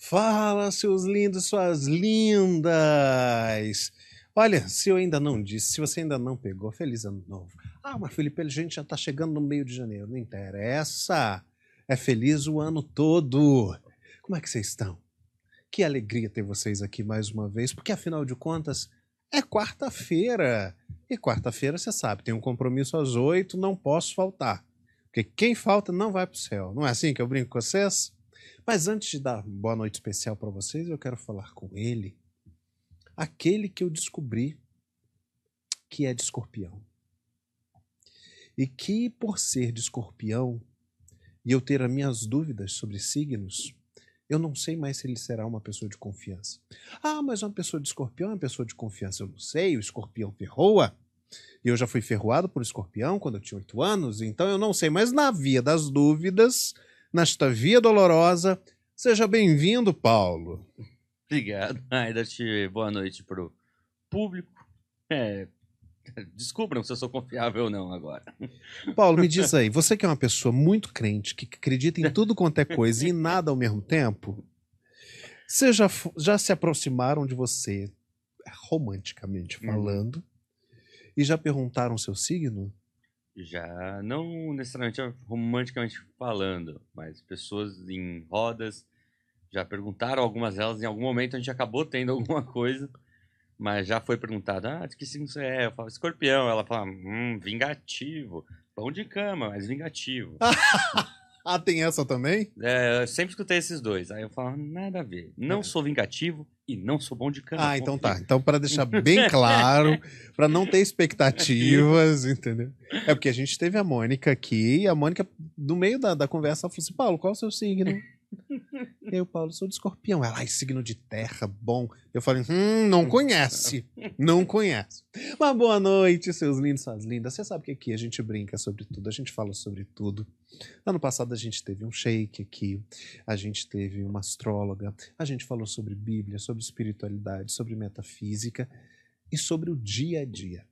Fala, seus lindos, suas lindas! Olha, se eu ainda não disse, se você ainda não pegou, feliz ano novo. Ah, mas Felipe, a gente já tá chegando no meio de janeiro, não interessa. É feliz o ano todo. Como é que vocês estão? Que alegria ter vocês aqui mais uma vez, porque afinal de contas, é quarta-feira. E quarta-feira, você sabe, tem um compromisso às 8, não posso faltar. Porque quem falta não vai pro céu. Não é assim que eu brinco com vocês? Mas antes de dar boa noite especial para vocês, eu quero falar com ele, aquele que eu descobri que é de escorpião. E que, por ser de escorpião, e eu ter as minhas dúvidas sobre signos, eu não sei mais se ele será uma pessoa de confiança. Ah, mas uma pessoa de escorpião é uma pessoa de confiança. Eu não sei, o escorpião ferroa. E eu já fui ferroado por escorpião quando eu tinha 8 anos, então eu não sei. Mas na via das dúvidas, nesta via dolorosa, seja bem-vindo, Paulo. Obrigado. Ainda boa noite pro público. Descubram se eu sou confiável ou não agora. Paulo, me diz aí, você que é uma pessoa muito crente, que acredita em tudo quanto é coisa e em nada ao mesmo tempo, você já se aproximaram de você, romanticamente falando, e já perguntaram o seu signo? Já, não necessariamente romanticamente falando, mas pessoas em rodas já perguntaram, algumas delas em algum momento a gente acabou tendo alguma coisa, mas já foi perguntado, de que signo você é? Eu falo, escorpião. Ela fala, vingativo. Pão de cama, mas vingativo. Ah, tem essa também? Eu sempre escutei esses dois. Aí eu falo, nada a ver. Não sou vingativo e não sou bom de cama. Ah, então tá. Então, para deixar bem claro, para não ter expectativas, entendeu? É porque a gente teve a Mônica aqui, e a Mônica, no meio da conversa, ela falou assim: Paulo, qual é o seu signo? Eu, Paulo, sou de escorpião. Ela, signo de terra, bom. Eu falei, não conhece. Não conhece. Mas boa noite, seus lindos, suas lindas. Você sabe que aqui a gente brinca sobre tudo, a gente fala sobre tudo. Ano passado a gente teve um sheik aqui, a gente teve uma astróloga, a gente falou sobre Bíblia, sobre espiritualidade, sobre metafísica e sobre o dia a dia.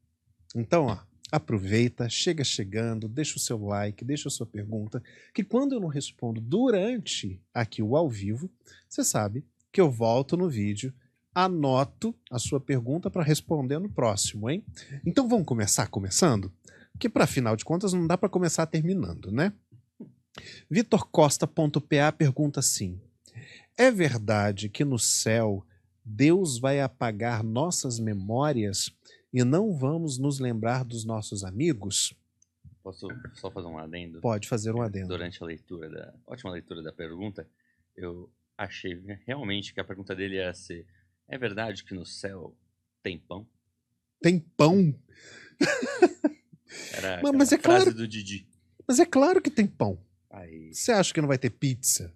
Então, ó, aproveita, chega chegando, deixa o seu like, deixa a sua pergunta, que quando eu não respondo durante aqui o ao vivo, você sabe que eu volto no vídeo, anoto a sua pergunta para responder no próximo, hein? Então vamos começar começando? Porque para afinal de contas não dá para começar terminando, né? VitorCosta.pa pergunta assim: é verdade que no céu Deus vai apagar nossas memórias e não vamos nos lembrar dos nossos amigos? Posso só fazer um adendo? Pode fazer um adendo. Durante a leitura ótima leitura da pergunta, eu achei realmente que a pergunta dele ia ser: é verdade que no céu tem pão? Tem pão? Era mas é frase claro, do Didi. Mas é claro que tem pão. Aí... Você acha que não vai ter pizza?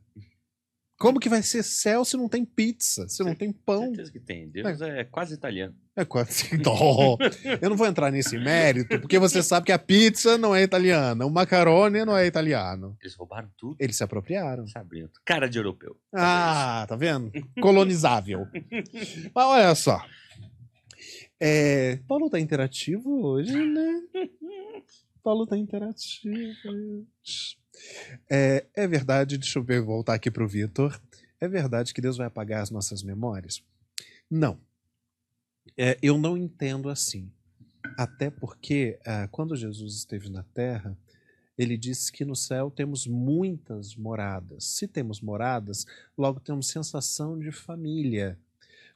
Como que vai ser céu se não tem pizza, se não tem pão? Certeza que tem. Deus é quase italiano. É quase. Oh, eu não vou entrar nesse mérito, porque você sabe que a pizza não é italiana, o macarone não é italiano. Eles roubaram tudo? Eles se apropriaram. Sabiam. Cara de europeu. Ah, tá vendo? Colonizável. Mas olha só. Paulo tá interativo hoje, né? Paulo tá interativo. É verdade, deixa eu voltar aqui pro Vitor. É verdade que Deus vai apagar as nossas memórias? Não. Eu não entendo assim. Até porque, quando Jesus esteve na Terra, ele disse que no céu temos muitas moradas. Se temos moradas, logo temos sensação de família.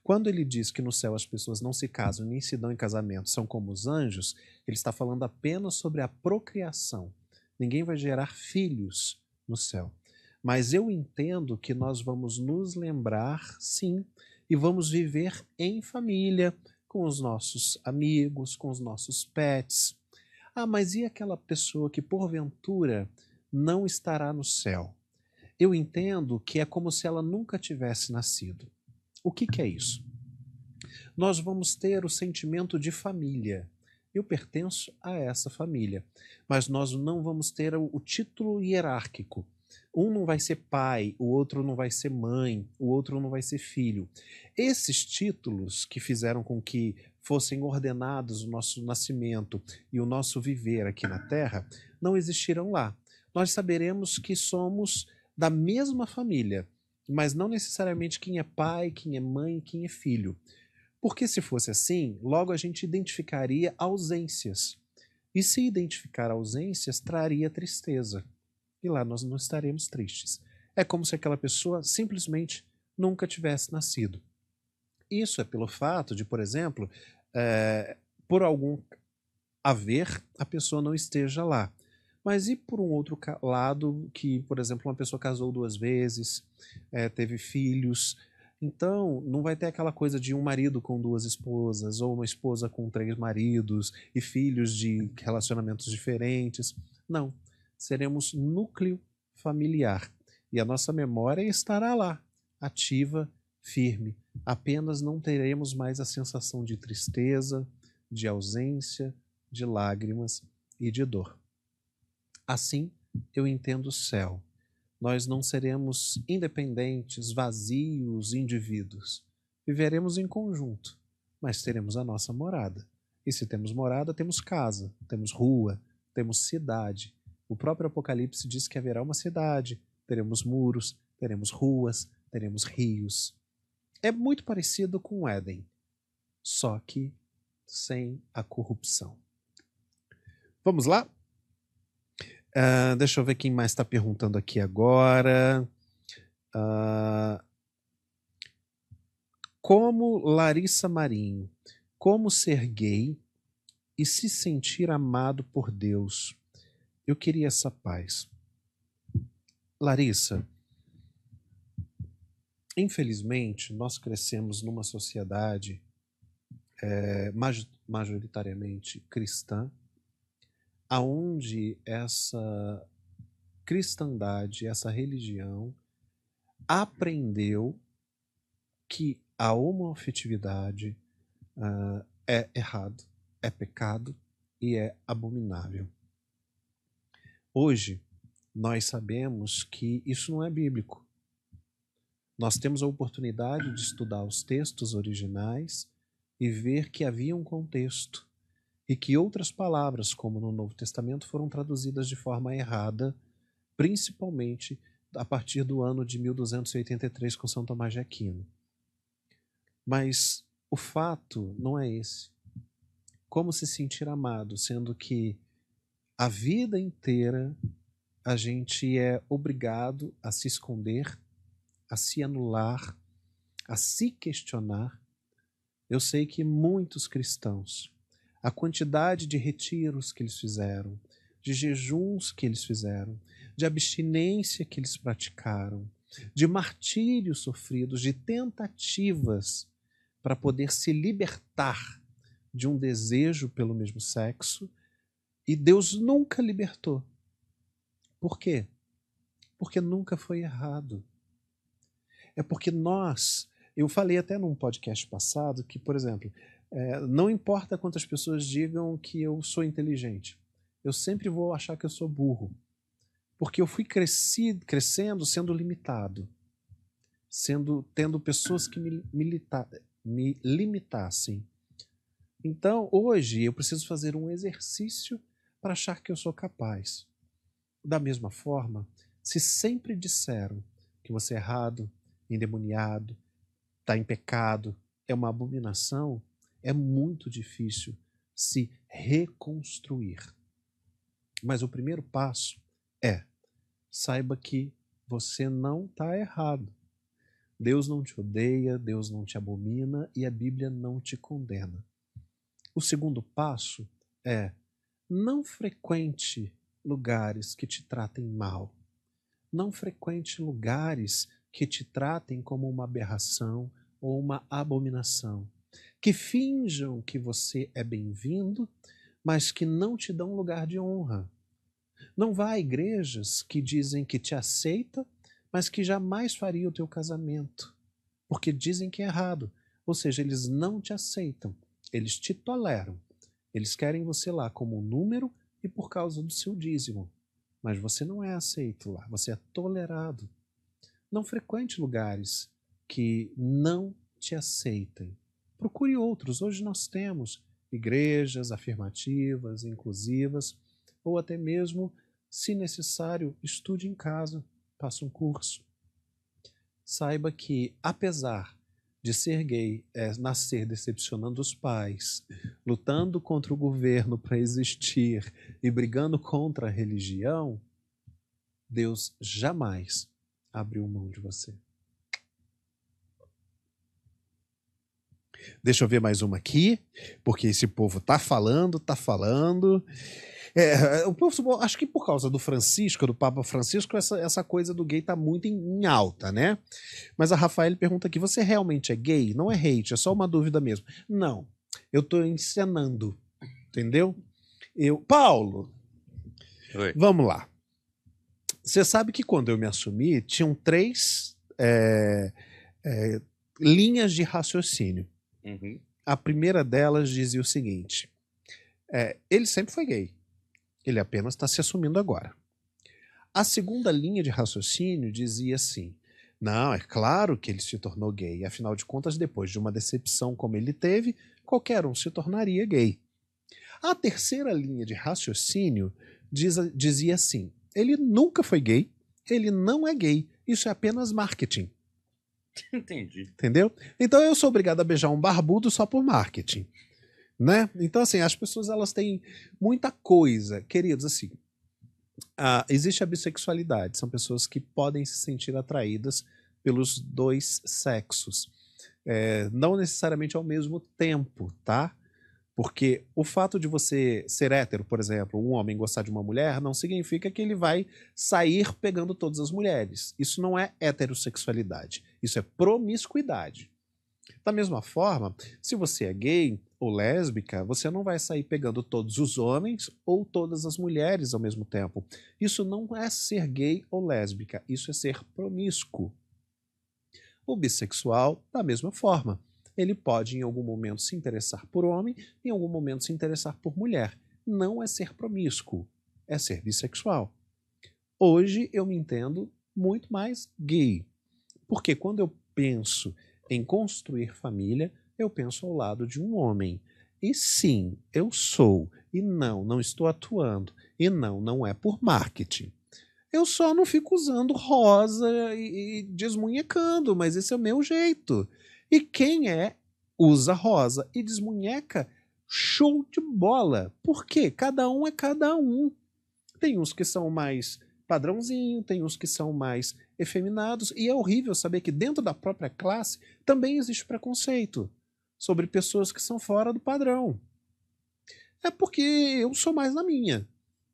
Quando ele diz que no céu as pessoas não se casam nem se dão em casamento, são como os anjos, ele está falando apenas sobre a procriação. Ninguém vai gerar filhos no céu. Mas eu entendo que nós vamos nos lembrar, sim, e vamos viver em família, com os nossos amigos, com os nossos pets. Ah, mas e aquela pessoa que porventura não estará no céu? Eu entendo que é como se ela nunca tivesse nascido. O que é isso? Nós vamos ter o sentimento de família. Eu pertenço a essa família, mas nós não vamos ter o título hierárquico. Um não vai ser pai, o outro não vai ser mãe, o outro não vai ser filho. Esses títulos que fizeram com que fossem ordenados o nosso nascimento e o nosso viver aqui na Terra, não existirão lá. Nós saberemos que somos da mesma família, mas não necessariamente quem é pai, quem é mãe, quem é filho. Porque se fosse assim, logo a gente identificaria ausências. E se identificar ausências, traria tristeza. E lá nós não estaremos tristes. É como se aquela pessoa simplesmente nunca tivesse nascido. Isso é pelo fato de, por exemplo, por algum haver, a pessoa não esteja lá. Mas e por um outro lado, que, por exemplo, uma pessoa casou 2 vezes, teve filhos, então não vai ter aquela coisa de um marido com 2 esposas, ou uma esposa com 3 maridos, e filhos de relacionamentos diferentes. Não, seremos núcleo familiar. E a nossa memória estará lá, ativa, firme. Apenas não teremos mais a sensação de tristeza, de ausência, de lágrimas e de dor. Assim, eu entendo o céu. Nós não seremos independentes, vazios indivíduos. Viveremos em conjunto, mas teremos a nossa morada. E se temos morada, temos casa, temos rua, temos cidade. O próprio Apocalipse diz que haverá uma cidade, teremos muros, teremos ruas, teremos rios. É muito parecido com o Éden, só que sem a corrupção. Vamos lá? Deixa eu ver quem mais está perguntando aqui agora. Como Larissa Marinho, como ser gay e se sentir amado por Deus? Eu queria essa paz. Larissa, infelizmente, nós crescemos numa sociedade majoritariamente cristã, aonde essa cristandade, essa religião, aprendeu que a homoafetividade é errado, é pecado e é abominável. Hoje, nós sabemos que isso não é bíblico. Nós temos a oportunidade de estudar os textos originais e ver que havia um contexto e que outras palavras, como no Novo Testamento, foram traduzidas de forma errada, principalmente a partir do ano de 1283 com São Tomás de Aquino. Mas o fato não é esse. Como se sentir amado, sendo que a vida inteira a gente é obrigado a se esconder, a se anular, a se questionar. Eu sei que muitos cristãos, a quantidade de retiros que eles fizeram, de jejuns que eles fizeram, de abstinência que eles praticaram, de martírios sofridos, de tentativas para poder se libertar de um desejo pelo mesmo sexo, e Deus nunca libertou. Por quê? Porque nunca foi errado. É porque eu falei até num podcast passado que, por exemplo, não importa quantas pessoas digam que eu sou inteligente, eu sempre vou achar que eu sou burro. Porque eu fui crescendo sendo limitado, tendo pessoas que me limitassem. Então, hoje, eu preciso fazer um exercício para achar que eu sou capaz. Da mesma forma, se sempre disseram que você é errado, endemoniado, está em pecado, é uma abominação, é muito difícil se reconstruir. Mas o primeiro passo é: saiba que você não está errado. Deus não te odeia, Deus não te abomina e a Bíblia não te condena. O segundo passo é: não frequente lugares que te tratem mal. Não frequente lugares que te tratem como uma aberração ou uma abominação. Que finjam que você é bem-vindo, mas que não te dão lugar de honra. Não vá a igrejas que dizem que te aceita, mas que jamais faria o teu casamento, porque dizem que é errado. Ou seja, eles não te aceitam, eles te toleram. Eles querem você lá como um número e por causa do seu dízimo. Mas você não é aceito lá, você é tolerado. Não frequente lugares que não te aceitem. Procure outros. Hoje nós temos igrejas afirmativas, inclusivas, ou até mesmo, se necessário, estude em casa, faça um curso. saiba que, apesar de ser gay, nascer decepcionando os pais, lutando contra o governo para existir e brigando contra a religião, Deus jamais abriu mão de você. Deixa eu ver mais uma aqui, porque esse povo tá falando. O povo, acho que por causa do Francisco, do Papa Francisco, essa coisa do gay tá muito em alta, né? Mas a Rafael pergunta aqui, você realmente é gay? Não é hate, é só uma dúvida mesmo. Não, eu tô encenando, entendeu? Paulo, Oi. Vamos lá. Você sabe que quando eu me assumi, tinham 3 linhas de raciocínio. Uhum. A primeira delas dizia o seguinte, ele sempre foi gay, ele apenas está se assumindo agora. A segunda linha de raciocínio dizia assim, não, é claro que ele se tornou gay, afinal de contas, depois de uma decepção como ele teve, qualquer um se tornaria gay. A terceira linha de raciocínio dizia assim, ele nunca foi gay, ele não é gay, isso é apenas marketing. Entendi. Entendeu? Então eu sou obrigado a beijar um barbudo só por marketing, né? Então assim, as pessoas elas têm muita coisa, queridos, assim, existe a bissexualidade, são pessoas que podem se sentir atraídas pelos 2 sexos, não necessariamente ao mesmo tempo, tá? Porque o fato de você ser hétero, por exemplo, um homem gostar de uma mulher, não significa que ele vai sair pegando todas as mulheres. Isso não é heterossexualidade. Isso é promiscuidade. Da mesma forma, se você é gay ou lésbica, você não vai sair pegando todos os homens ou todas as mulheres ao mesmo tempo. Isso não é ser gay ou lésbica, isso é ser promíscuo. O bissexual, da mesma forma. Ele pode em algum momento se interessar por homem, em algum momento se interessar por mulher. Não é ser promíscuo, é ser bissexual. Hoje eu me entendo muito mais gay, porque quando eu penso em construir família, eu penso ao lado de um homem. E sim, eu sou, e não estou atuando, e não é por marketing. Eu só não fico usando rosa e desmunhecando, mas esse é o meu jeito. E quem usa rosa e desmunheca, show de bola. Por quê? Cada um é cada um. Tem uns que são mais padrãozinho, tem uns que são mais efeminados, e é horrível saber que dentro da própria classe também existe preconceito sobre pessoas que são fora do padrão. É porque eu sou mais na minha.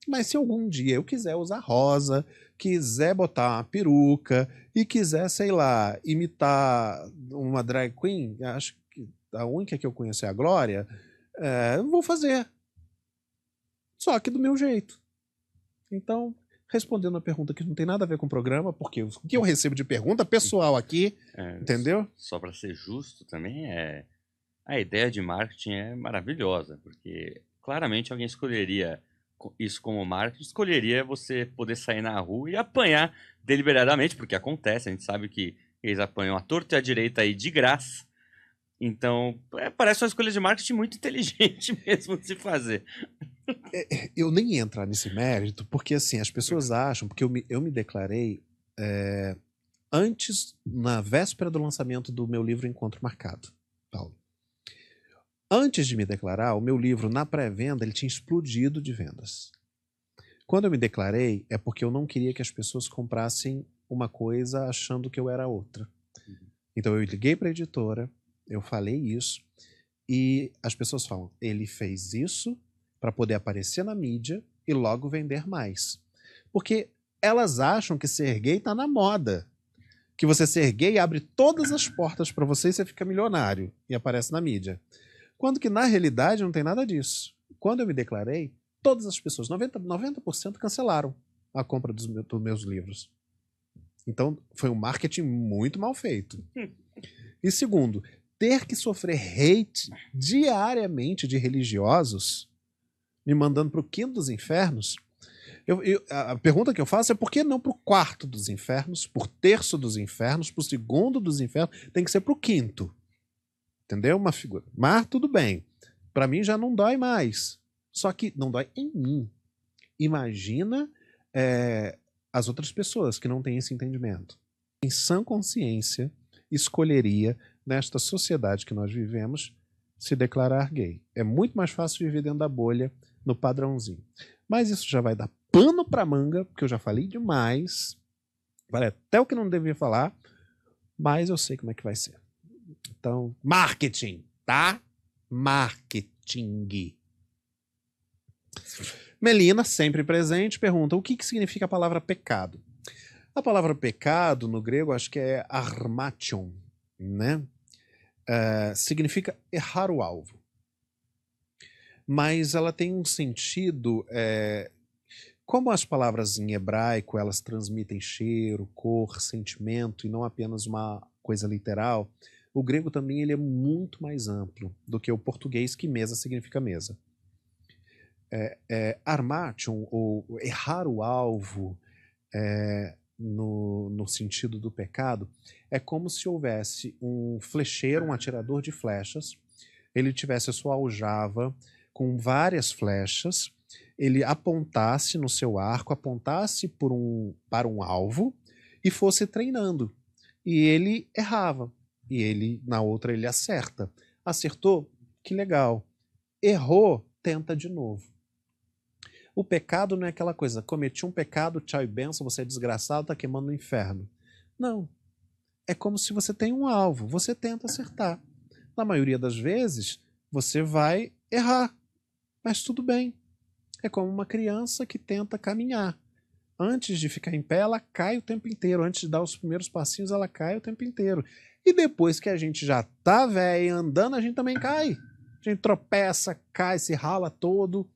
Mas se algum dia eu quiser usar rosa, quiser botar uma peruca e quiser, sei lá, imitar uma drag queen, acho que a única que eu conheço é a Glória, eu vou fazer. Só que do meu jeito. Então, respondendo a pergunta que não tem nada a ver com o programa, porque o que eu recebo de pergunta pessoal aqui, entendeu? Só para ser justo também, a ideia de marketing é maravilhosa, porque claramente alguém escolheria isso como marketing, escolheria você poder sair na rua e apanhar deliberadamente, porque acontece, a gente sabe que eles apanham à torta e à direita aí de graça. Então, parece uma escolha de marketing muito inteligente mesmo de se fazer. Eu nem ia entrar nesse mérito, porque assim, as pessoas acham, porque eu me declarei antes, na véspera do lançamento do meu livro Encontro Marcado, Paulo. Antes de me declarar, o meu livro, na pré-venda, ele tinha explodido de vendas. Quando eu me declarei, é porque eu não queria que as pessoas comprassem uma coisa achando que eu era outra. Então eu liguei para a editora, eu falei isso, e as pessoas falam, ele fez isso para poder aparecer na mídia e logo vender mais. Porque elas acham que ser gay tá na moda. Que você ser gay abre todas as portas para você e você fica milionário e aparece na mídia. Quando que na realidade não tem nada disso. Quando eu me declarei, todas as pessoas, 90% cancelaram a compra dos meus livros. Então foi um marketing muito mal feito. E segundo, ter que sofrer hate diariamente de religiosos me mandando para o quinto dos infernos. A pergunta que eu faço é por que não para o quarto dos infernos, por terço dos infernos, para o segundo dos infernos, tem que ser para o quinto. Entendeu? Uma figura. Mas tudo bem. Para mim já não dói mais. Só que não dói em mim. Imagina as outras pessoas que não têm esse entendimento. em sã consciência, escolheria, nesta sociedade que nós vivemos, se declarar gay. É muito mais fácil viver dentro da bolha, no padrãozinho. Mas isso já vai dar pano pra manga, porque eu já falei demais. Vale até o que não devia falar, mas eu sei como é que vai ser. Então, marketing, tá? Marketing. Melina, sempre presente, pergunta: o que significa a palavra pecado? A palavra pecado, no grego, acho que é armation, né? Significa errar o alvo. Mas ela tem um sentido... como as palavras em hebraico, elas transmitem cheiro, cor, sentimento, e não apenas uma coisa literal, o grego também ele é muito mais amplo do que o português, que mesa significa mesa. Armation, ou errar o alvo, no sentido do pecado, é como se houvesse um flecheiro, um atirador de flechas, ele tivesse a sua aljava com várias flechas, ele apontasse no seu arco, apontasse para um alvo e fosse treinando. E ele errava. E ele, na outra, ele acerta. Acertou? Que legal. Errou? Tenta de novo. O pecado não é aquela coisa, cometi um pecado, tchau e benção, você é desgraçado, tá queimando no inferno. Não. É como se você tem um alvo, você tenta acertar. Na maioria das vezes, você vai errar, mas tudo bem. É como uma criança que tenta caminhar. Antes de ficar em pé, ela cai o tempo inteiro. Antes de dar os primeiros passinhos, ela cai o tempo inteiro. E depois que a gente já tá velho andando, a gente também cai. A gente tropeça, cai, se rala todo.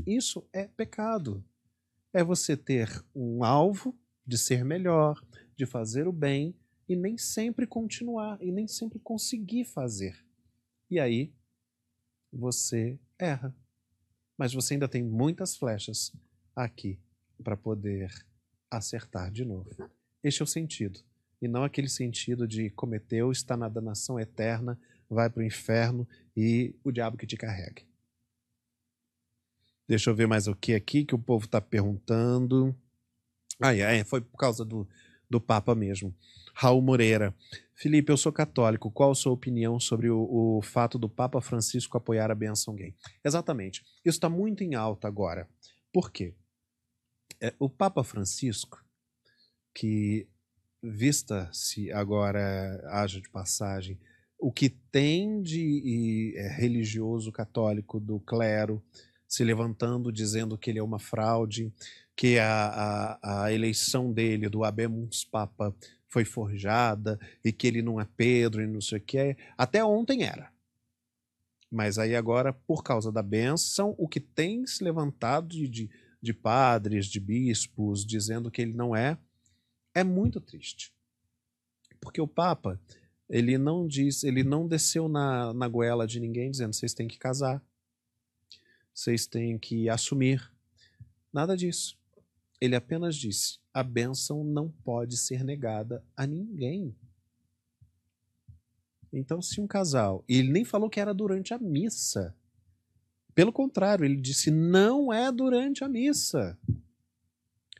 Isso é pecado. É você ter um alvo de ser melhor, de fazer o bem e nem sempre continuar, e nem sempre conseguir fazer. E aí você erra. Mas você ainda tem muitas flechas aqui para poder acertar de novo. Este é o sentido. E não aquele sentido de cometeu, está na danação eterna, vai para o inferno e o diabo que te carregue. Deixa eu ver mais o que aqui que o povo está perguntando. Foi por causa do Papa mesmo. Raul Moreira. Felipe, eu sou católico. Qual a sua opinião sobre o fato do Papa Francisco apoiar a benção gay? Exatamente. Isso está muito em alta agora. Por quê? O Papa Francisco, que vista-se agora, haja de passagem, o que tem de religioso católico do clero se levantando, dizendo que ele é uma fraude, que a eleição dele, do Habemus Papa, foi forjada, e que ele não é Pedro, e não sei o que. Até ontem era. Mas aí agora, por causa da bênção, o que tem se levantado de padres, de bispos, dizendo que ele não é muito triste. Porque o Papa, ele não desceu na goela de ninguém dizendo vocês têm que casar, vocês têm que assumir. Nada disso. Ele apenas disse: a bênção não pode ser negada a ninguém. Então, se um casal... E ele nem falou que era durante a missa. Pelo contrário, ele disse: não é durante a missa.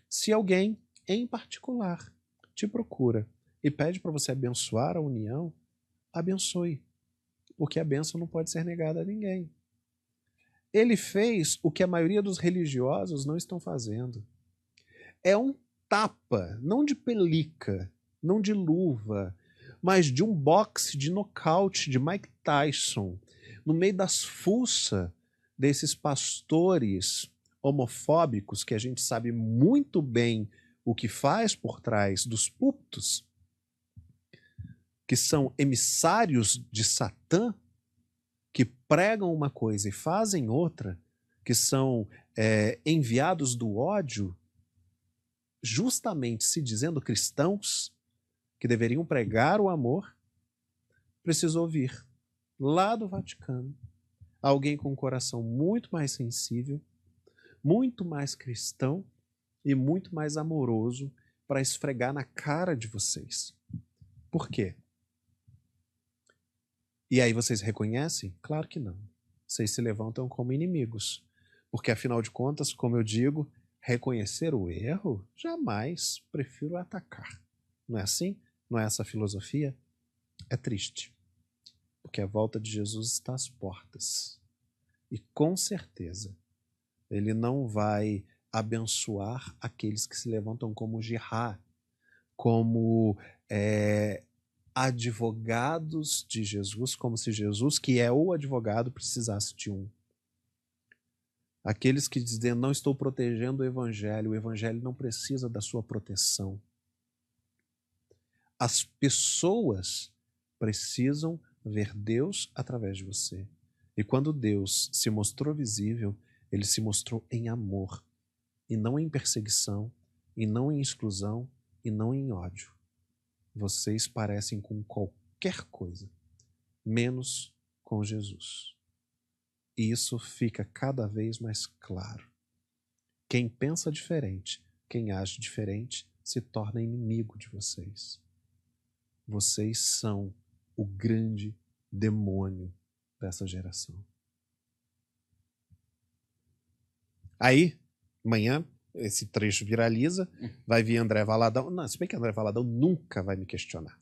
Se alguém, em particular, te procura e pede para você abençoar a união, abençoe. Porque a bênção não pode ser negada a ninguém. Ele fez o que a maioria dos religiosos não estão fazendo. É um tapa, não de pelica, não de luva, mas de um boxe de nocaute de Mike Tyson, no meio das fuças desses pastores homofóbicos, que a gente sabe muito bem o que faz por trás dos púlpitos, que são emissários de Satã, que pregam uma coisa e fazem outra, que são enviados do ódio, justamente se dizendo cristãos, que deveriam pregar o amor, precisou vir lá do Vaticano alguém com um coração muito mais sensível, muito mais cristão e muito mais amoroso para esfregar na cara de vocês. Por quê? E aí vocês reconhecem? Claro que não. Vocês se levantam como inimigos. Porque, afinal de contas, como eu digo, reconhecer o erro? Jamais. Prefiro atacar. Não é assim? Não é essa a filosofia? É triste, porque a volta de Jesus está às portas. E com certeza, ele não vai abençoar aqueles que se levantam como jihá, como advogados de Jesus, como se Jesus, que é o advogado, precisasse de um. Aqueles que dizem, não estou protegendo o evangelho não precisa da sua proteção. As pessoas precisam ver Deus através de você. E quando Deus se mostrou visível, ele se mostrou em amor, e não em perseguição, e não em exclusão, e não em ódio. Vocês parecem com qualquer coisa, menos com Jesus. E isso fica cada vez mais claro. Quem pensa diferente, quem age diferente, se torna inimigo de vocês. Vocês são o grande demônio dessa geração. Aí, amanhã, esse trecho viraliza, vai vir André Valadão. Não, se bem que André Valadão nunca vai me questionar.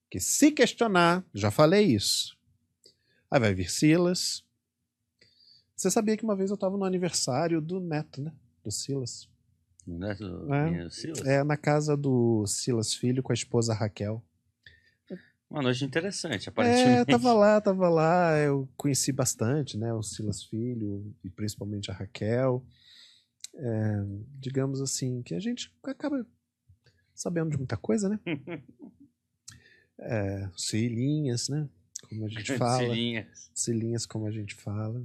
Porque se questionar, já falei isso. Aí vai vir Silas. Você sabia que uma vez eu estava no aniversário do neto, né? Do Silas. O neto do Silas? Na casa do Silas Filho com a esposa Raquel. Uma noite interessante, aparentemente. Tava lá. Eu conheci bastante, né? O Silas Filho e principalmente a Raquel. Digamos assim, que a gente acaba sabendo de muita coisa, né? Cilinhas, né? Como a gente fala. Cilinhas, como a gente fala.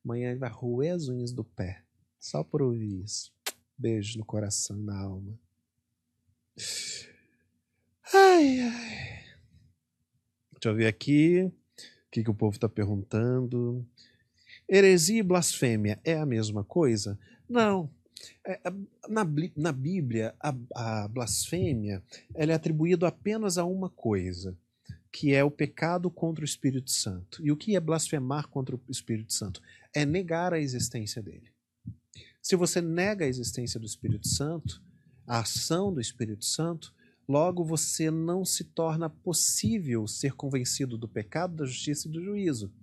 Amanhã ele vai roer as unhas do pé. Só por ouvir isso. Beijo no coração e na alma. Ai, ai. Deixa eu ver aqui. O que o povo está perguntando. Heresia e blasfêmia é a mesma coisa? Não. Na Bíblia, a blasfêmia ela é atribuída apenas a uma coisa, que é o pecado contra o Espírito Santo. E o que é blasfemar contra o Espírito Santo? É negar a existência dele. Se você nega a existência do Espírito Santo, a ação do Espírito Santo, logo você não se torna possível ser convencido do pecado, da justiça e do juízo.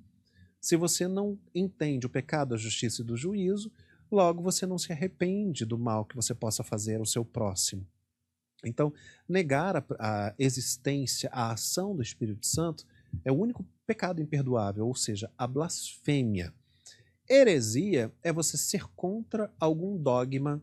Se você não entende o pecado, a justiça e do juízo, logo você não se arrepende do mal que você possa fazer ao seu próximo. Então, negar a existência, a ação do Espírito Santo é o único pecado imperdoável, ou seja, a blasfêmia. Heresia é você ser contra algum dogma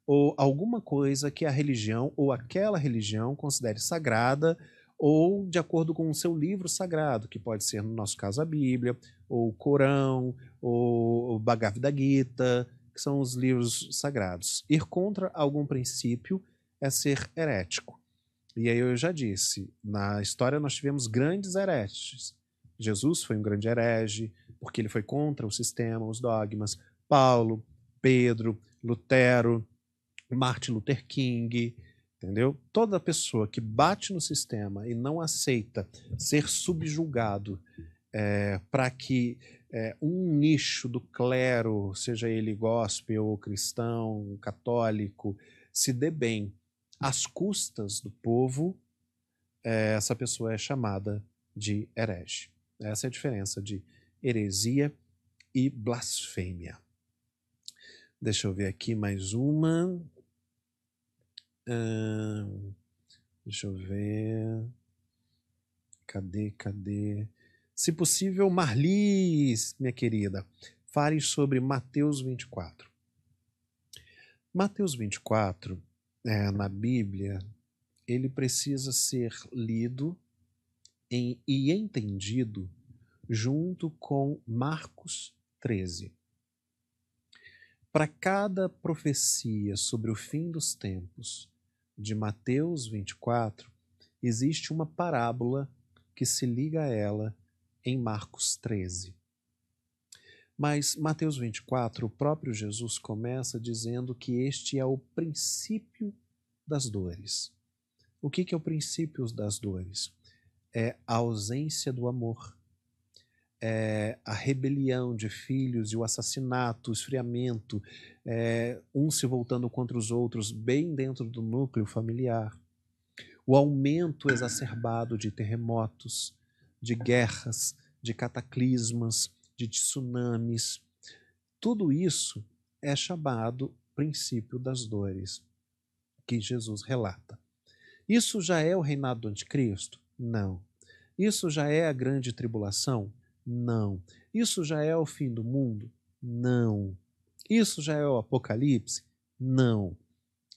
ou alguma coisa que a religião ou aquela religião considere sagrada ou de acordo com o seu livro sagrado, que pode ser, no nosso caso, a Bíblia, ou o Corão, ou o Bhagavad Gita, que são os livros sagrados. Ir contra algum princípio é ser herético. E aí eu já disse, na história nós tivemos grandes hereges. Jesus foi um grande herege, porque ele foi contra o sistema, os dogmas. Paulo, Pedro, Lutero, Martin Luther King, entendeu? Toda pessoa que bate no sistema e não aceita ser subjugado para que um nicho do clero, seja ele gospel ou cristão, católico, se dê bem às custas do povo, essa pessoa é chamada de herege. Essa é a diferença de heresia e blasfêmia. Deixa eu ver aqui mais uma. Deixa eu ver. Cadê? Se possível, Marli, minha querida, fale sobre Mateus 24. Mateus 24, na Bíblia, ele precisa ser lido e entendido junto com Marcos 13. Para cada profecia sobre o fim dos tempos de Mateus 24, existe uma parábola que se liga a ela em Marcos 13. Mas Mateus 24, o próprio Jesus começa dizendo que este é o princípio das dores. O que é o princípio das dores? É a ausência do amor. É a rebelião de filhos e o assassinato, o esfriamento, uns se voltando contra os outros bem dentro do núcleo familiar. o aumento exacerbado de terremotos, de guerras, de cataclismas, de tsunamis. Tudo isso é chamado princípio das dores, que Jesus relata. Isso já é o reinado do anticristo? Não. Isso já é a grande tribulação? Não. Isso já é o fim do mundo? Não. Isso já é o apocalipse? Não.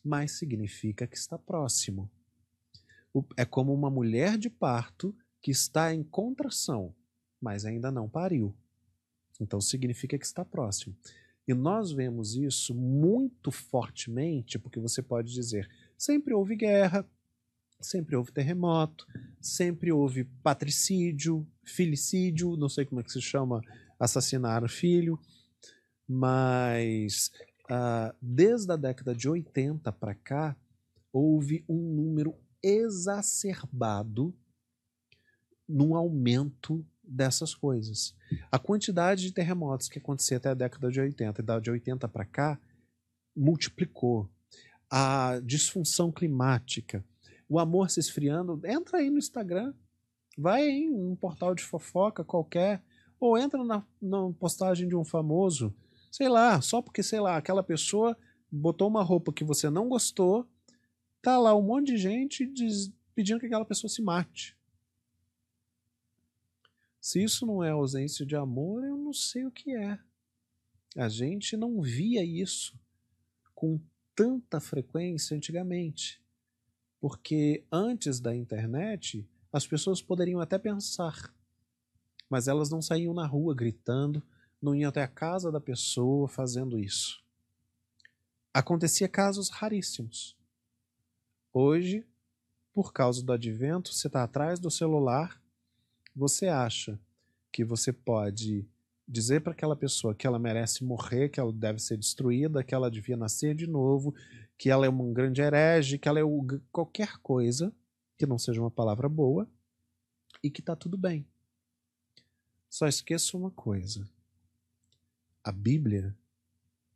Mas significa que está próximo. É como uma mulher de parto que está em contração, mas ainda não pariu. Então significa que está próximo. E nós vemos isso muito fortemente, porque você pode dizer, sempre houve guerra, sempre houve terremoto, sempre houve patricídio, filicídio, não sei como é que se chama, assassinar o filho, mas desde a década de 80 para cá, houve um número exacerbado num aumento dessas coisas. A quantidade de terremotos que acontecia até a década de 80 e da de 80 para cá multiplicou. A disfunção climática, o amor se esfriando. Entra aí no Instagram, vai em um portal de fofoca qualquer, ou entra na postagem de um famoso, sei lá, só porque, sei lá, aquela pessoa botou uma roupa que você não gostou, tá lá um monte de gente pedindo que aquela pessoa se mate. Se isso não é ausência de amor, eu não sei o que é. A gente não via isso com tanta frequência antigamente. Porque antes da internet, as pessoas poderiam até pensar, mas elas não saíam na rua gritando, não iam até a casa da pessoa fazendo isso. Acontecia casos raríssimos. Hoje, por causa do advento, você está atrás do celular, você acha que você pode dizer para aquela pessoa que ela merece morrer, que ela deve ser destruída, que ela devia nascer de novo, que ela é um grande herege, que ela é qualquer coisa que não seja uma palavra boa e que está tudo bem. Só esqueça uma coisa. A Bíblia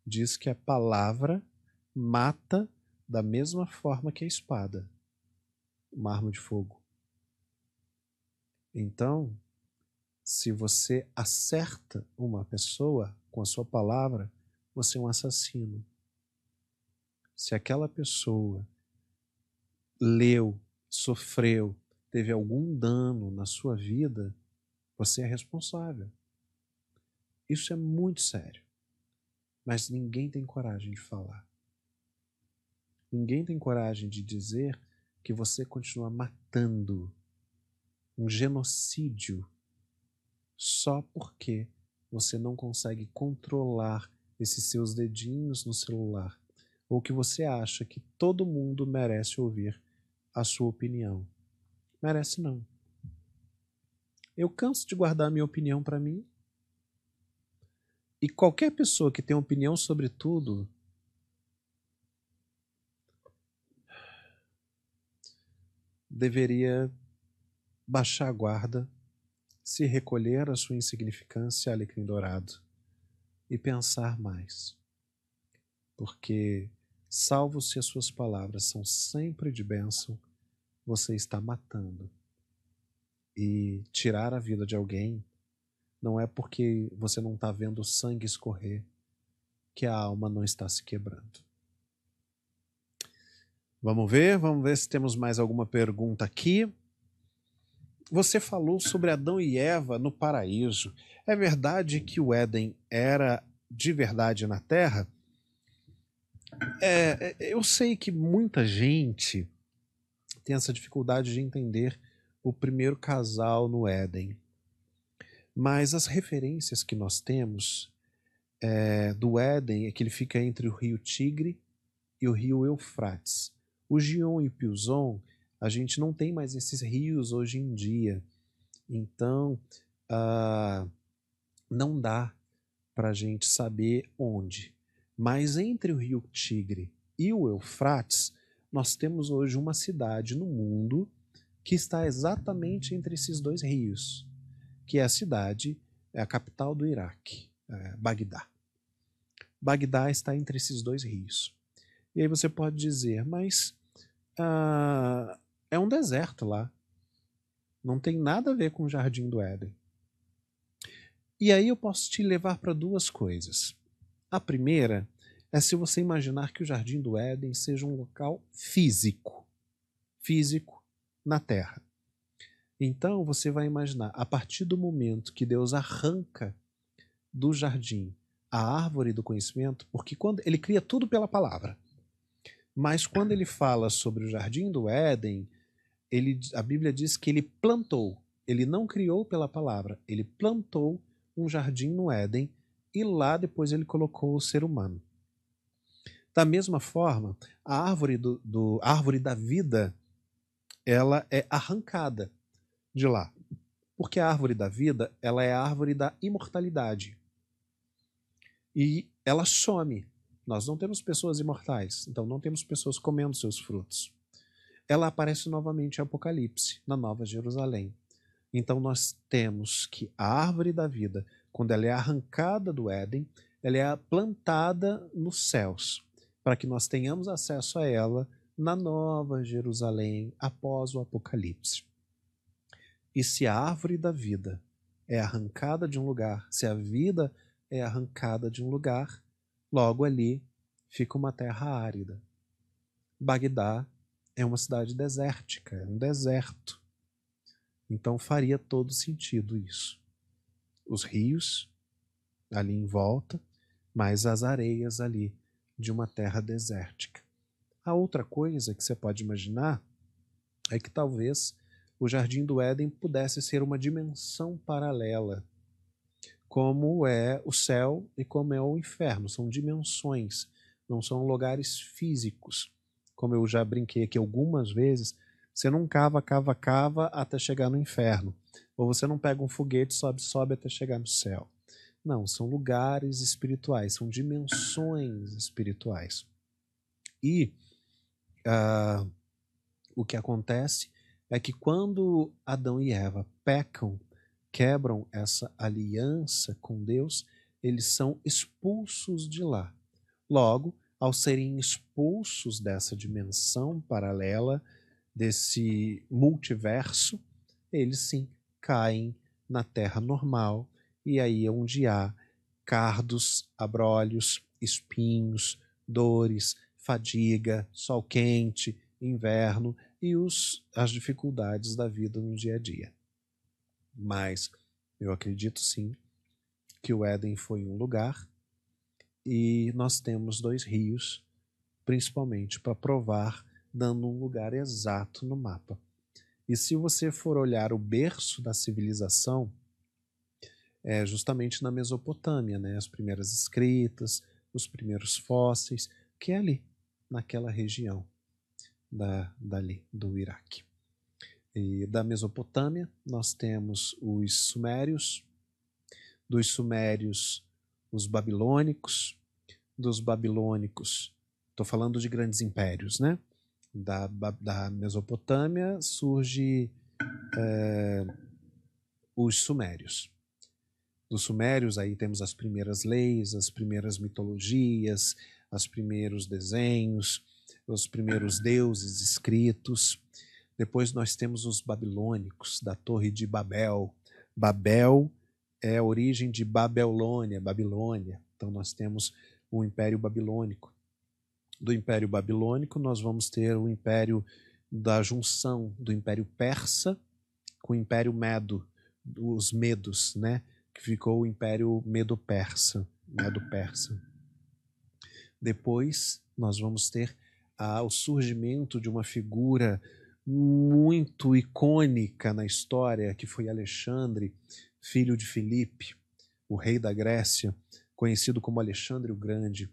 diz que a palavra mata da mesma forma que a espada, uma arma de fogo. Então, se você acerta uma pessoa com a sua palavra, você é um assassino. Se aquela pessoa leu, sofreu, teve algum dano na sua vida, você é responsável. Isso é muito sério. Mas ninguém tem coragem de falar. Ninguém tem coragem de dizer que você continua matando, um genocídio, só porque você não consegue controlar esses seus dedinhos no celular, ou que você acha que todo mundo merece ouvir a sua opinião. Merece não. Eu canso de guardar minha opinião para mim. E qualquer pessoa que tem opinião sobre tudo deveria baixar a guarda, se recolher à sua insignificância, alecrim dourado, e pensar mais. Porque, salvo se as suas palavras são sempre de bênção, você está matando. E tirar a vida de alguém não é porque você não está vendo o sangue escorrer que a alma não está se quebrando. Vamos ver se temos mais alguma pergunta aqui. Você falou sobre Adão e Eva no paraíso. É verdade que o Éden era de verdade na Terra? Eu sei que muita gente tem essa dificuldade de entender o primeiro casal no Éden. Mas as referências que nós temos do Éden é que ele fica entre o rio Tigre e o rio Eufrates. O Gion e o Pison, a gente não tem mais esses rios hoje em dia. Então, não dá para a gente saber onde. Mas entre o rio Tigre e o Eufrates, nós temos hoje uma cidade no mundo que está exatamente entre esses dois rios, que é a cidade, é a capital do Iraque, Bagdá. Bagdá está entre esses dois rios. E aí você pode dizer, mas É um deserto lá. Não tem nada a ver com o Jardim do Éden. E aí eu posso te levar para duas coisas. A primeira é se você imaginar que o Jardim do Éden seja um local físico na Terra. Então você vai imaginar, a partir do momento que Deus arranca do jardim a árvore do conhecimento, porque quando ele cria tudo pela palavra, mas quando ele fala sobre o Jardim do Éden, a Bíblia diz que ele plantou, ele não criou pela palavra, ele plantou um jardim no Éden e lá depois ele colocou o ser humano. Da mesma forma, a árvore, árvore da vida, ela é arrancada de lá. Porque a árvore da vida, ela é a árvore da imortalidade. E ela some. Nós não temos pessoas imortais, então não temos pessoas comendo seus frutos. Ela aparece novamente em Apocalipse, na Nova Jerusalém. Então nós temos que a árvore da vida, quando ela é arrancada do Éden, ela é plantada nos céus, para que nós tenhamos acesso a ela na Nova Jerusalém, após o Apocalipse. E se a árvore da vida é arrancada de um lugar, se a vida é arrancada de um lugar, logo ali fica uma terra árida. Bagdá é uma cidade desértica, é um deserto. Então faria todo sentido isso. Os rios ali em volta, mas as areias ali de uma terra desértica. A outra coisa que você pode imaginar é que talvez o Jardim do Éden pudesse ser uma dimensão paralela, como é o céu e como é o inferno. São dimensões, não são lugares físicos. Como eu já brinquei aqui algumas vezes, você não cava até chegar no inferno. Ou você não pega um foguete, sobe até chegar no céu. Não, são lugares espirituais, são dimensões espirituais. E o que acontece é que quando Adão e Eva pecam, quebram essa aliança com Deus, eles são expulsos de lá. Logo, ao serem expulsos dessa dimensão paralela, desse multiverso, eles sim caem na terra normal, e aí é onde há cardos, abrolhos, espinhos, dores, fadiga, sol quente, inverno e as dificuldades da vida no dia a dia. Mas eu acredito sim que o Éden foi um lugar e nós temos dois rios, principalmente para provar, dando um lugar exato no mapa. E se você for olhar o berço da civilização, é justamente na Mesopotâmia, né? As primeiras escritas, os primeiros fósseis, que é ali, naquela região dali, do Iraque. E da Mesopotâmia, nós temos os sumérios, dos sumérios, os babilônicos, dos babilônicos, estou falando de grandes impérios, né? Da Mesopotâmia surge os sumérios. Dos sumérios aí temos as primeiras leis, as primeiras mitologias, os primeiros desenhos, os primeiros deuses escritos. Depois nós temos os babilônicos, da Torre de Babel. Babel é a origem de Babilônia. Então nós temos o Império Babilônico. Do Império Babilônico nós vamos ter o Império da junção do Império Persa com o Império Medo, os Medos, né? Que ficou o Império Medo-Persa. Depois nós vamos ter o surgimento de uma figura muito icônica na história, que foi Alexandre, filho de Filipe, o rei da Grécia, conhecido como Alexandre o Grande.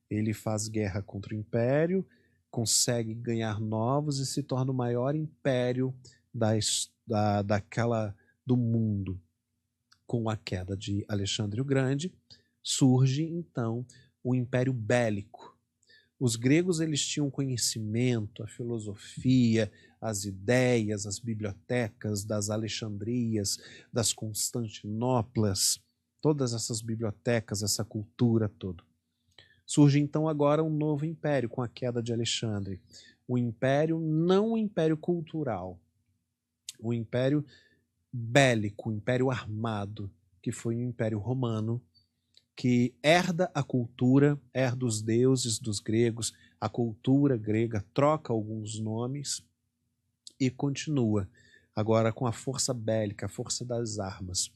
Ele faz guerra contra o império, consegue ganhar novos e se torna o maior império do mundo. Com a queda de Alexandre o Grande, surge então o Império Bélico. Os gregos eles tinham conhecimento, a filosofia, as ideias, as bibliotecas das Alexandrias, das Constantinoplas, todas essas bibliotecas, essa cultura toda. Surge então agora um novo império com a queda de Alexandre. O império, não o império cultural, o império bélico, o império armado, que foi o Império Romano, que herda a cultura, herda os deuses dos gregos, a cultura grega, troca alguns nomes e continua, agora com a força bélica, a força das armas.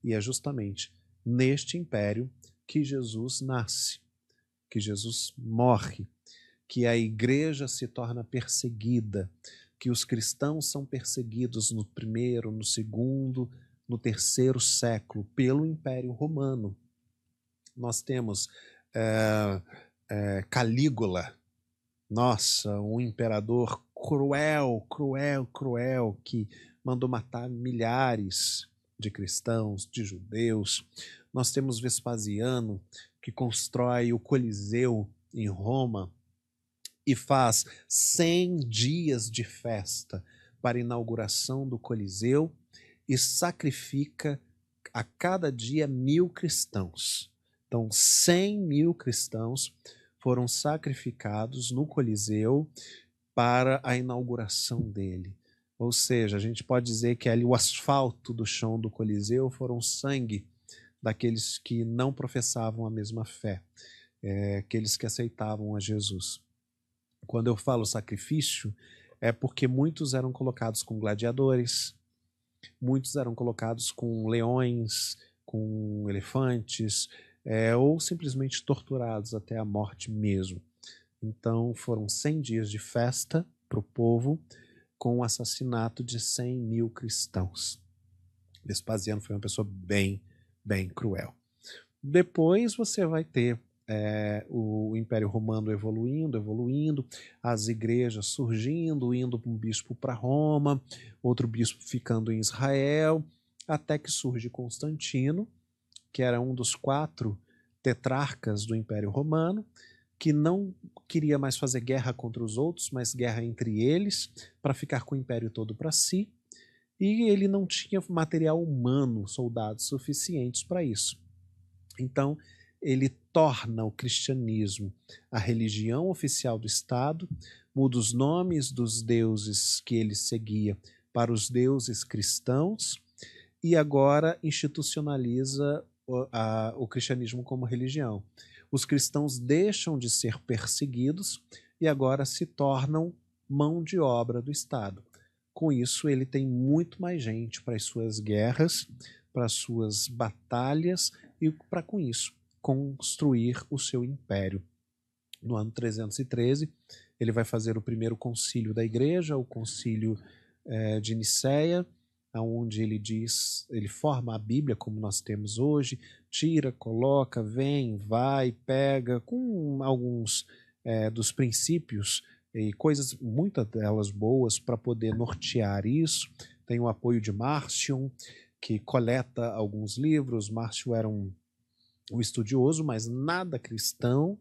E é justamente neste império que Jesus nasce, que Jesus morre, que a igreja se torna perseguida, que os cristãos são perseguidos no primeiro, no segundo, no terceiro século pelo Império Romano. Nós temos Calígula, nossa, um imperador cruel, cruel, cruel, que mandou matar milhares de cristãos, de judeus. Nós temos Vespasiano, que constrói o Coliseu em Roma e faz 100 dias de festa para a inauguração do Coliseu e sacrifica a cada dia 1000 cristãos. Então, 100.000 cristãos foram sacrificados no Coliseu para a inauguração dele. Ou seja, a gente pode dizer que ali o asfalto do chão do Coliseu foram sangue daqueles que não professavam a mesma fé, aqueles que aceitavam a Jesus. Quando eu falo sacrifício, é porque muitos eram colocados com gladiadores, muitos eram colocados com leões, com elefantes, ou simplesmente torturados até a morte mesmo. Então foram 100 dias de festa para o povo com o assassinato de 100.000 cristãos. Vespasiano foi uma pessoa bem, bem cruel. Depois você vai ter o Império Romano evoluindo, as igrejas surgindo, indo um bispo para Roma, outro bispo ficando em Israel, até que surge Constantino, que era um dos 4 tetrarcas do Império Romano, que não queria mais fazer guerra contra os outros, mas guerra entre eles, para ficar com o império todo para si, e ele não tinha material humano, soldados suficientes para isso. Então, ele torna o cristianismo a religião oficial do Estado, muda os nomes dos deuses que ele seguia para os deuses cristãos e agora institucionaliza o cristianismo como religião. Os cristãos deixam de ser perseguidos e agora se tornam mão de obra do Estado. Com isso, ele tem muito mais gente para as suas guerras, para as suas batalhas e para, com isso, construir o seu império. No ano 313, ele vai fazer o primeiro concílio da igreja, o concílio de Nicéia, onde ele forma a Bíblia como nós temos hoje, tira, coloca, vem, vai, pega, com alguns dos princípios e coisas, muitas delas boas, para poder nortear isso. Tem o apoio de Márcio, que coleta alguns livros. Márcio era um estudioso, mas nada cristão.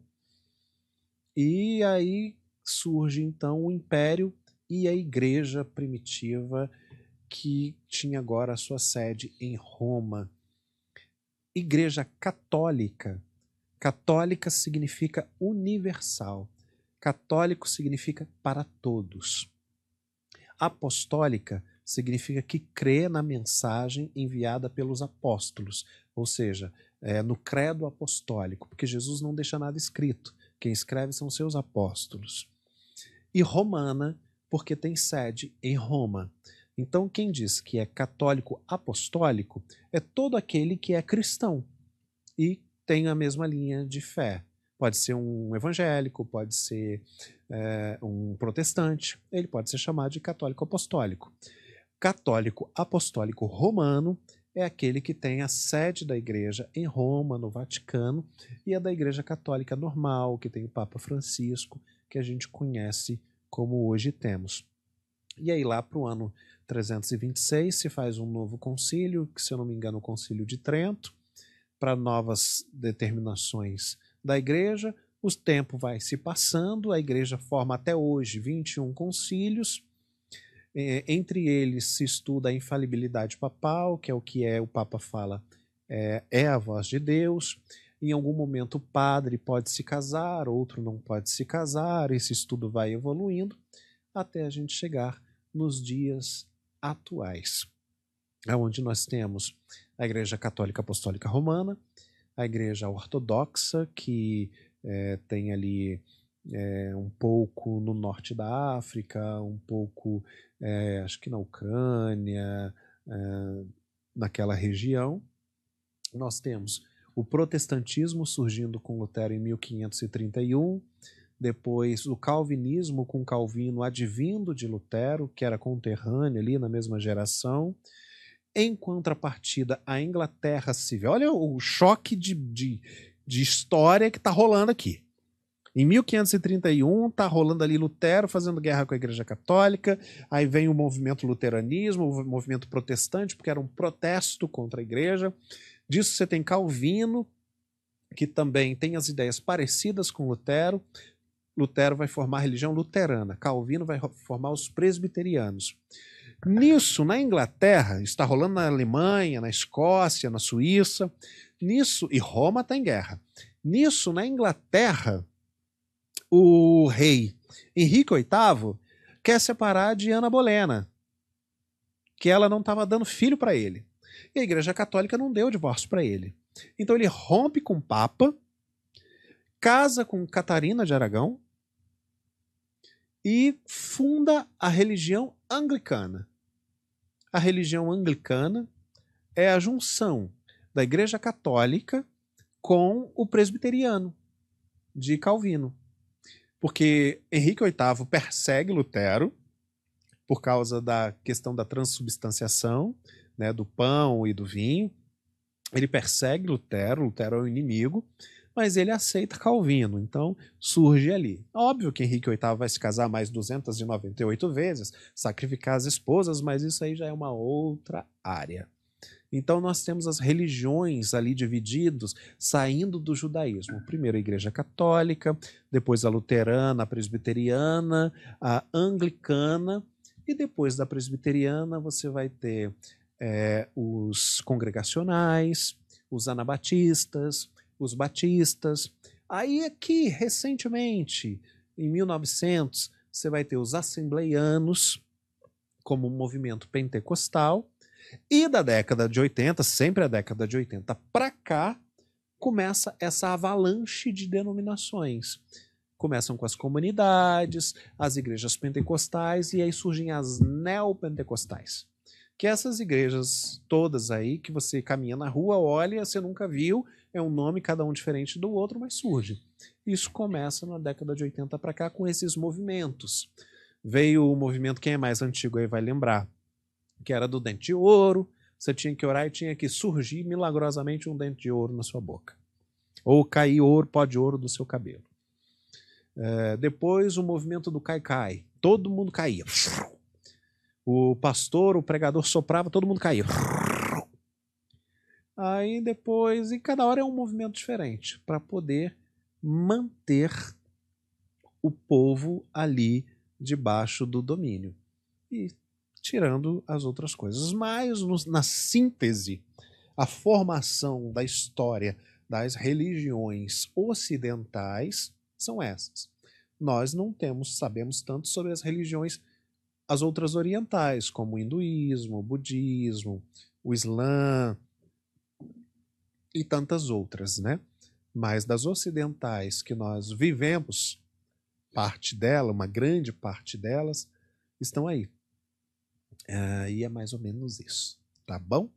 E aí surge então o Império e a Igreja primitiva, que tinha agora a sua sede em Roma. Igreja católica. Católica significa universal. Católico significa para todos. Apostólica significa que crê na mensagem enviada pelos apóstolos, ou seja, no credo apostólico, porque Jesus não deixa nada escrito. Quem escreve são seus apóstolos. E romana, porque tem sede em Roma. Então, quem diz que é católico apostólico é todo aquele que é cristão e tem a mesma linha de fé. Pode ser um evangélico, pode ser um protestante, ele pode ser chamado de católico apostólico. Católico apostólico romano é aquele que tem a sede da igreja em Roma, no Vaticano, e a da igreja católica normal, que tem o Papa Francisco, que a gente conhece como hoje temos. E aí lá para o ano 326 se faz um novo concílio, que se eu não me engano é o Concílio de Trento, para novas determinações da igreja. O tempo vai se passando, a igreja forma até hoje 21 concílios, entre eles se estuda a infalibilidade papal, que é o Papa fala, é a voz de Deus, Em algum momento o padre pode se casar, outro não pode se casar, esse estudo vai evoluindo até a gente chegar nos dias atuais, onde nós temos a Igreja Católica Apostólica Romana, a Igreja Ortodoxa, que tem ali um pouco no norte da África, um pouco, acho que na Ucrânia, naquela região. Nós temos o protestantismo surgindo com Lutero em 1531, depois o calvinismo com Calvino advindo de Lutero, que era conterrâneo ali na mesma geração. Em contrapartida, a Inglaterra Civil. Olha o choque de história que está rolando aqui. Em 1531, está rolando ali Lutero fazendo guerra com a Igreja Católica, aí vem o movimento luteranismo, o movimento protestante, porque era um protesto contra a Igreja. Disso você tem Calvino, que também tem as ideias parecidas com Lutero. Lutero vai formar a religião luterana, Calvino vai formar os presbiterianos. Nisso, na Inglaterra, está rolando na Alemanha, na Escócia, na Suíça, nisso, e Roma está em guerra. Nisso, na Inglaterra, o rei Henrique VIII quer separar de Ana Bolena, que ela não estava dando filho para ele. E a Igreja Católica não deu divórcio para ele. Então ele rompe com o Papa, casa com Catarina de Aragão e funda a religião anglicana. A religião anglicana é a junção da Igreja Católica com o presbiteriano de Calvino. Porque Henrique VIII persegue Lutero por causa da questão da transubstanciação, né, do pão e do vinho. Ele persegue Lutero, Lutero é o inimigo, mas ele aceita Calvino, então surge ali. Óbvio que Henrique VIII vai se casar mais 298 vezes, sacrificar as esposas, mas isso aí já é uma outra área. Então nós temos as religiões ali divididos, saindo do judaísmo. Primeiro a Igreja Católica, depois a luterana, a presbiteriana, a anglicana, e depois da presbiteriana você vai ter os congregacionais, os anabatistas, os batistas. Aí aqui, recentemente, em 1900, você vai ter os assembleianos como um movimento pentecostal, e da década de 80, sempre a década de 80 para cá, começa essa avalanche de denominações. Começam com as comunidades, as igrejas pentecostais, e aí surgem as neopentecostais. Que essas igrejas todas aí, que você caminha na rua, olha, você nunca viu, é um nome cada um diferente do outro, mas surge. Isso começa na década de 80 para cá com esses movimentos. Veio o movimento, quem é mais antigo aí vai lembrar, que era do dente de ouro, você tinha que orar e tinha que surgir milagrosamente um dente de ouro na sua boca. Ou cair ouro, pó de ouro do seu cabelo. Depois o movimento do cai-cai. Todo mundo caía. O pastor, o pregador soprava, todo mundo caía. Aí depois, e cada hora é um movimento diferente, para poder manter o povo ali debaixo do domínio. E tirando as outras coisas. Mas na síntese, a formação da história das religiões ocidentais são essas. Nós não sabemos tanto sobre as religiões, as outras orientais, como o hinduísmo, o budismo, o islã e tantas outras, né? Mas das ocidentais que nós vivemos, parte dela, uma grande parte delas, estão aí. E é mais ou menos isso, tá bom?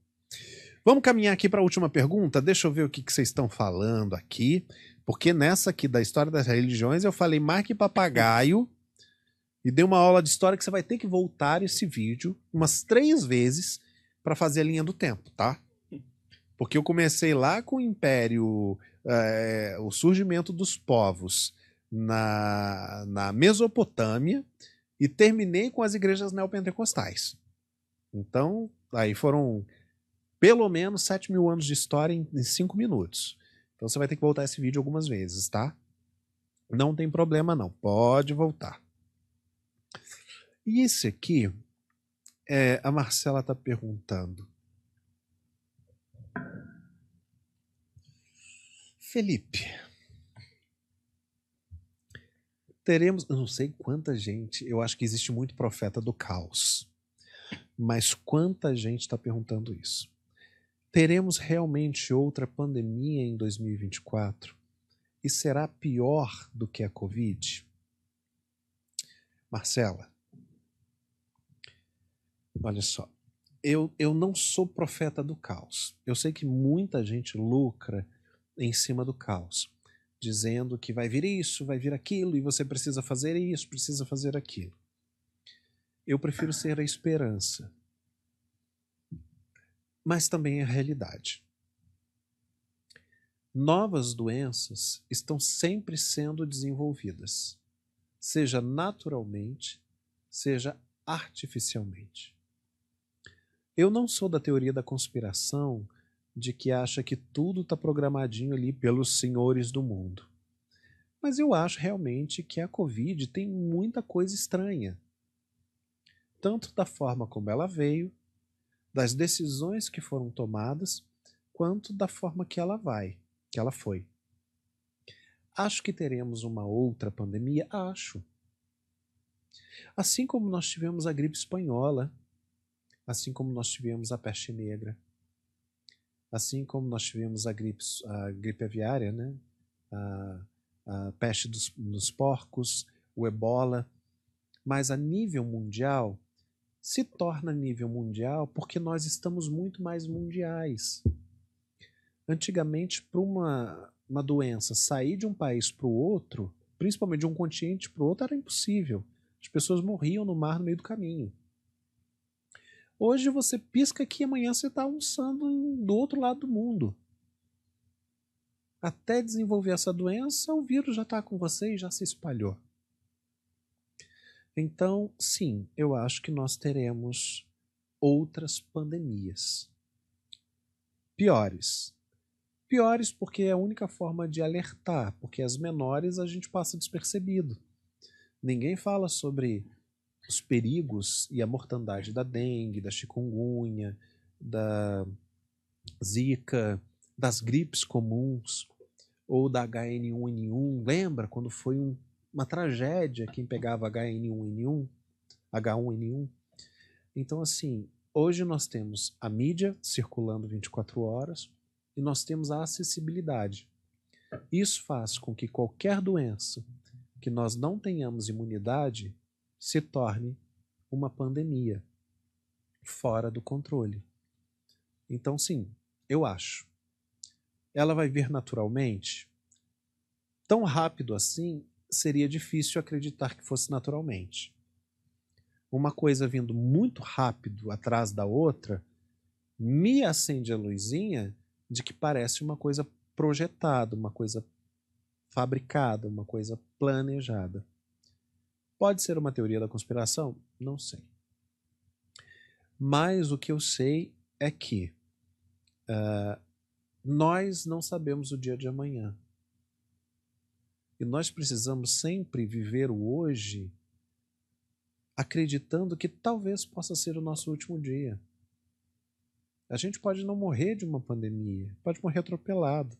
Vamos caminhar aqui para a última pergunta. Deixa eu ver o que vocês estão falando aqui, porque nessa aqui da história das religiões eu falei mais que papagaio e dei uma aula de história que você vai ter que voltar esse vídeo umas 3 vezes para fazer a linha do tempo, tá? Porque eu comecei lá com o Império, o surgimento dos povos na Mesopotâmia, e terminei com as igrejas neopentecostais. Então, aí foram pelo menos 7.000 anos de história em 5 minutos. Então você vai ter que voltar esse vídeo algumas vezes, tá? Não tem problema não, pode voltar. E esse aqui, a Marcela está perguntando. Felipe, teremos, eu não sei quanta gente, eu acho que existe muito profeta do caos, mas quanta gente está perguntando isso. Teremos realmente outra pandemia em 2024? E será pior do que a Covid? Marcela, olha só, eu não sou profeta do caos. Eu sei que muita gente lucra em cima do caos, dizendo que vai vir isso, vai vir aquilo, e você precisa fazer isso, precisa fazer aquilo. Eu prefiro ser a esperança, mas também a realidade. Novas doenças estão sempre sendo desenvolvidas, seja naturalmente, seja artificialmente. Eu não sou da teoria da conspiração de que acha que tudo está programadinho ali pelos senhores do mundo. Mas eu acho realmente que a Covid tem muita coisa estranha. Tanto da forma como ela veio, das decisões que foram tomadas, quanto da forma que ela foi. Acho que teremos uma outra pandemia? Acho. Assim como nós tivemos a gripe espanhola, assim como nós tivemos a peste negra, assim como nós tivemos a gripe aviária, né? a peste dos porcos, o ebola, mas a nível mundial, se torna nível mundial porque nós estamos muito mais mundiais. Antigamente, para uma doença sair de um país para o outro, principalmente de um continente para o outro, era impossível. As pessoas morriam no mar no meio do caminho. Hoje você pisca aqui e amanhã você está almoçando do outro lado do mundo. Até desenvolver essa doença, o vírus já está com você e já se espalhou. Então, sim, eu acho que nós teremos outras pandemias. Piores. Piores porque é a única forma de alertar, porque as menores a gente passa despercebido. Ninguém fala sobre os perigos e a mortandade da dengue, da chikungunya, da zika, das gripes comuns ou da HN1N1. Lembra quando foi uma tragédia quem pegava H1N1? Então, assim, hoje nós temos a mídia circulando 24 horas e nós temos a acessibilidade. Isso faz com que qualquer doença que nós não tenhamos imunidade se torne uma pandemia fora do controle. Então, sim, eu acho. Ela vai vir naturalmente? Tão rápido assim, seria difícil acreditar que fosse naturalmente. Uma coisa vindo muito rápido atrás da outra me acende a luzinha de que parece uma coisa projetada, uma coisa fabricada, uma coisa planejada. Pode ser uma teoria da conspiração? Não sei. Mas o que eu sei é que nós não sabemos o dia de amanhã. E nós precisamos sempre viver o hoje acreditando que talvez possa ser o nosso último dia. A gente pode não morrer de uma pandemia, pode morrer atropelado,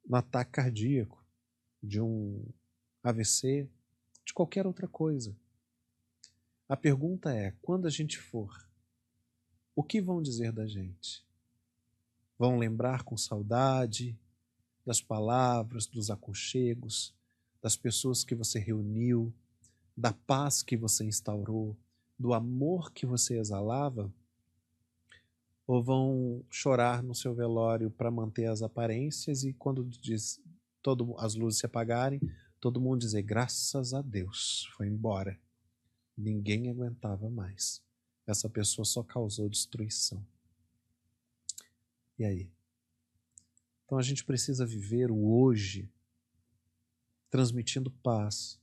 um ataque cardíaco, de um AVC, de qualquer outra coisa. A pergunta é, quando a gente for, o que vão dizer da gente? Vão lembrar com saudade das palavras, dos aconchegos, das pessoas que você reuniu, da paz que você instaurou, do amor que você exalava? Ou vão chorar no seu velório para manter as aparências e quando as luzes se apagarem, todo mundo dizer, graças a Deus, foi embora. Ninguém aguentava mais. Essa pessoa só causou destruição. E aí? Então a gente precisa viver o hoje, transmitindo paz,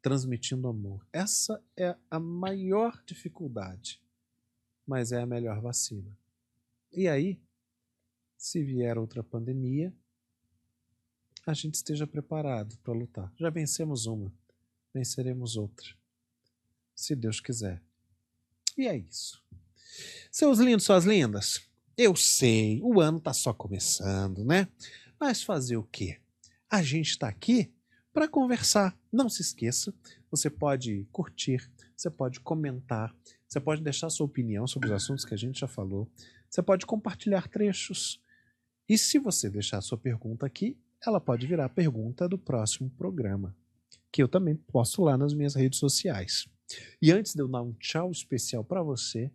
transmitindo amor. Essa é a maior dificuldade, mas é a melhor vacina. E aí, se vier outra pandemia, a gente esteja preparado para lutar. Já vencemos uma, venceremos outra, se Deus quiser. E é isso. Seus lindos, suas lindas, eu sei, o ano está só começando, né? Mas fazer o quê? A gente está aqui para conversar. Não se esqueça, você pode curtir, você pode comentar, você pode deixar sua opinião sobre os assuntos que a gente já falou, você pode compartilhar trechos. E se você deixar sua pergunta aqui, ela pode virar a pergunta do próximo programa, que eu também posto lá nas minhas redes sociais. E antes de eu dar um tchau especial para você,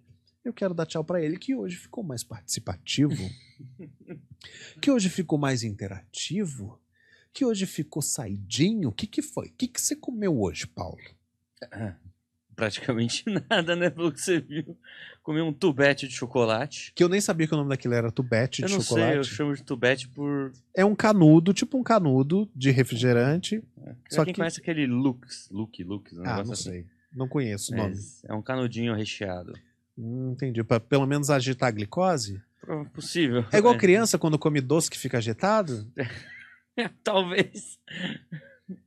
eu quero dar tchau para ele, que hoje ficou mais participativo, que hoje ficou mais interativo, que hoje ficou saidinho. O que foi? O que você comeu hoje, Paulo? Praticamente nada, né? Pelo que você viu. Comi um tubete de chocolate. Que eu nem sabia que o nome daquilo era tubete de chocolate. Eu não sei, eu chamo de tubete por... É um canudo, tipo um canudo de refrigerante. Só quem conhece aquele Lux, um não assim. sei. Não conheço o nome. É um canudinho recheado. Entendi. Pra pelo menos agitar a glicose? Possível. É igual criança quando come doce que fica agitado? Talvez.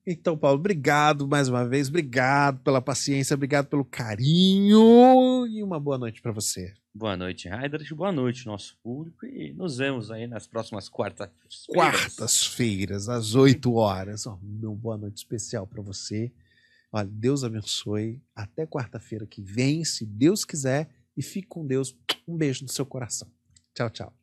Então, Paulo, obrigado mais uma vez. Obrigado pela paciência, obrigado pelo carinho e uma boa noite para você. Boa noite, Heidrich. Boa noite, nosso público. E nos vemos aí nas próximas quartas-feiras. Quartas-feiras, às 8 horas. Meu boa noite especial para você. Olha, Deus abençoe. Até quarta-feira que vem, se Deus quiser. E fique com Deus. Um beijo no seu coração. Tchau, tchau.